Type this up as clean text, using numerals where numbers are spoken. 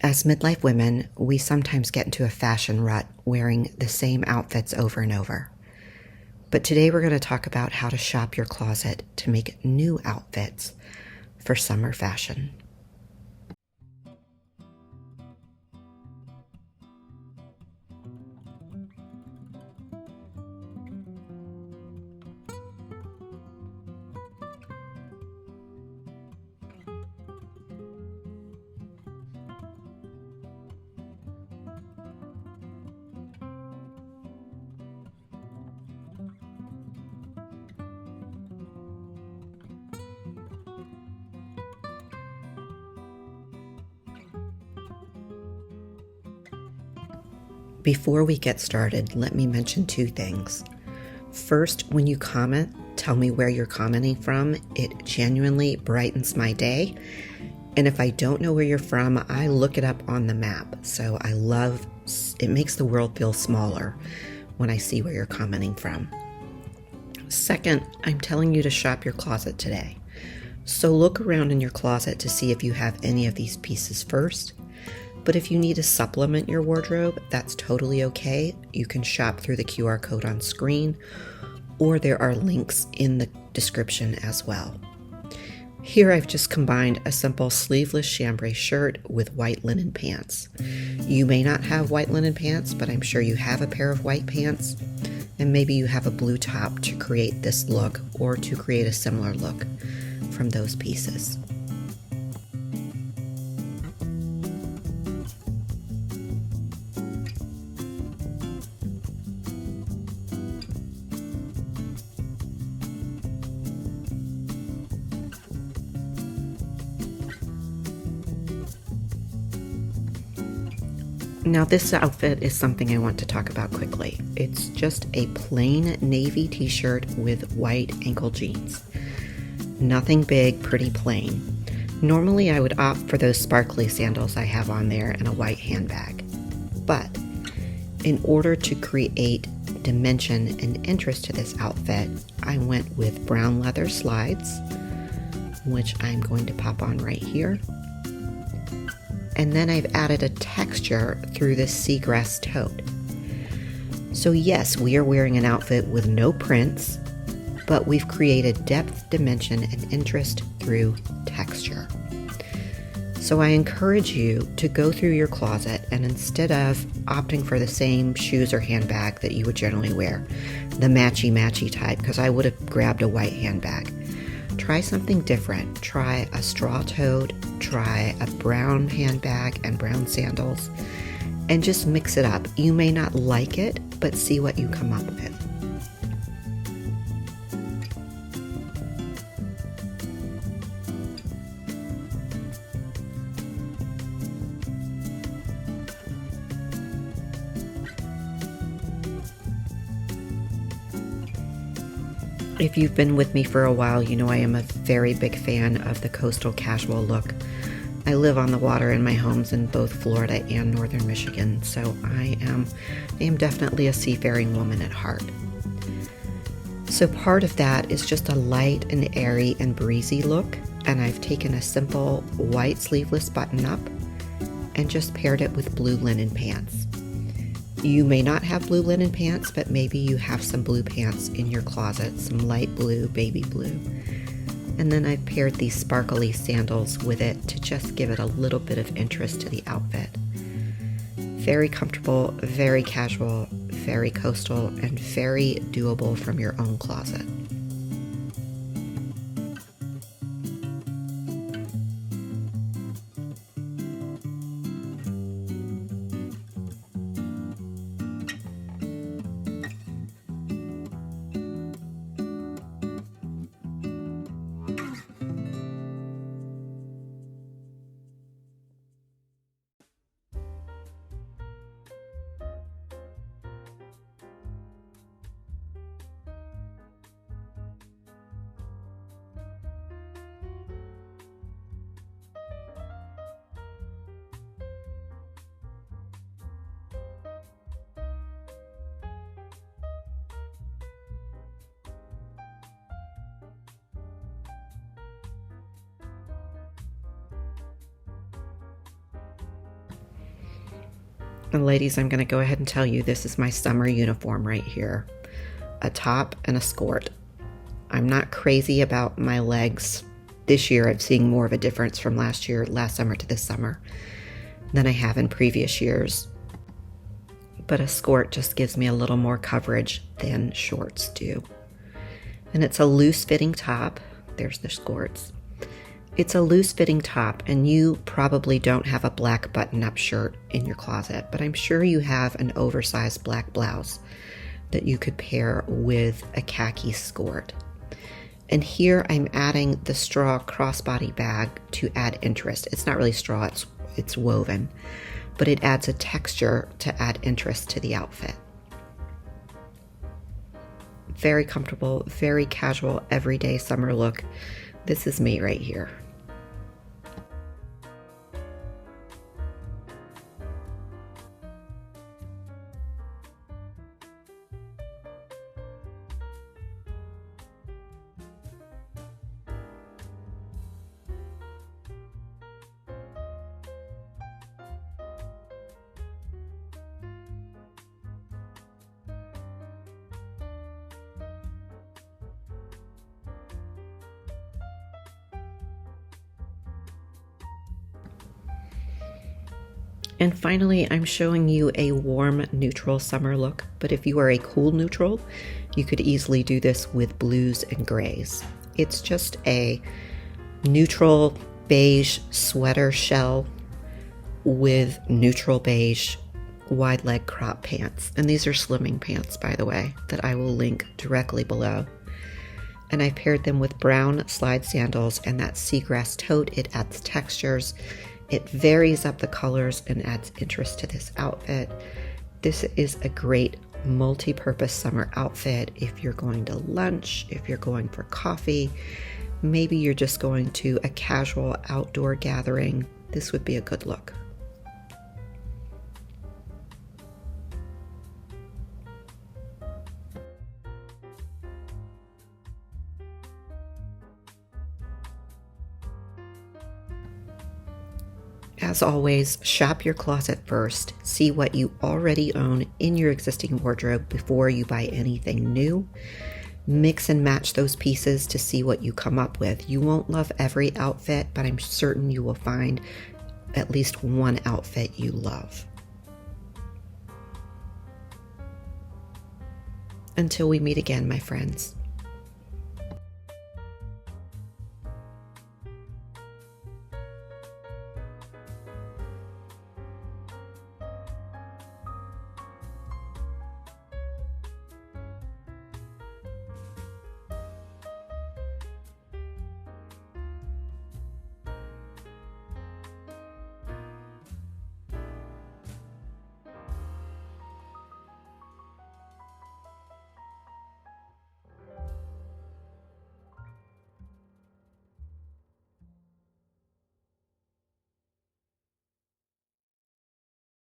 As midlife women, we sometimes get into a fashion rut wearing the same outfits over and over. But today we're going to talk about how to shop your closet to make new outfits for summer fashion. Before we get started, let me mention two things. First, when you comment, tell me where you're commenting from. It genuinely brightens my day. And if I don't know where you're from, I look it up on the map. So it makes the world feel smaller when I see where you're commenting from. Second, I'm telling you to shop your closet today. So look around in your closet to see if you have any of these pieces first. But if you need to supplement your wardrobe, that's totally okay. You can shop through the QR code on screen, or there are links in the description as well. Here I've just combined a simple sleeveless chambray shirt with white linen pants. You may not have white linen pants, but I'm sure you have a pair of white pants, and maybe you have a blue top to create this look or to create a similar look from those pieces. Now this outfit is something I want to talk about quickly. It's just a plain navy t-shirt with white ankle jeans. Nothing big, pretty plain. Normally I would opt for those sparkly sandals I have on there and a white handbag. But in order to create dimension and interest to this outfit, I went with brown leather slides, which I'm going to pop on right here. And then I've added a texture through this seagrass tote. So yes, we are wearing an outfit with no prints, but we've created depth, dimension, and interest through texture. So I encourage you to go through your closet and instead of opting for the same shoes or handbag that you would generally wear, the matchy type, because I would have grabbed a white handbag, try something different. Try a straw tote, try a brown handbag and brown sandals, and just mix it up. You may not like it, but see what you come up with. If you've been with me for a while, you know I am a very big fan of the coastal casual look. I live on the water in my homes in both Florida and northern Michigan, so I am definitely a seafaring woman at heart. So part of that is just a light and airy and breezy look, and I've taken a simple white sleeveless button-up and just paired it with blue linen pants. You may not have blue linen pants, but maybe you have some blue pants in your closet, some light blue, baby blue. And then I've paired these sparkly sandals with it to just give it a little bit of interest to the outfit. Very comfortable, very casual, very coastal, and very doable from your own closet. And ladies, I'm going to go ahead and tell you this is my summer uniform right here. A top and a skirt. I'm not crazy about my legs. This year I'm seeing more of a difference from last summer to this summer than I have in previous years. But a skirt just gives me a little more coverage than shorts do. And it's a loose fitting top. There's the skirts. It's a loose fitting top, and you probably don't have a black button-up shirt in your closet, but I'm sure you have an oversized black blouse that you could pair with a khaki skirt. And here I'm adding the straw crossbody bag to add interest. It's not really straw, it's woven, but it adds a texture to add interest to the outfit. Very comfortable, very casual, everyday summer look. This is me right here. And finally, I'm showing you a warm neutral summer look, but if you are a cool neutral, you could easily do this with blues and grays. It's just a neutral beige sweater shell with neutral beige wide leg crop pants. And these are slimming pants, by the way, that I will link directly below. And I paired them with brown slide sandals and that seagrass tote. It adds textures. It varies up the colors and adds interest to this outfit. This is a great multi-purpose summer outfit if you're going to lunch, if you're going for coffee, maybe you're just going to a casual outdoor gathering. This would be a good look. As always, shop your closet first. See what you already own in your existing wardrobe before you buy anything new. Mix and match those pieces to see what you come up with. You won't love every outfit, but I'm certain you will find at least one outfit you love. Until we meet again, my friends.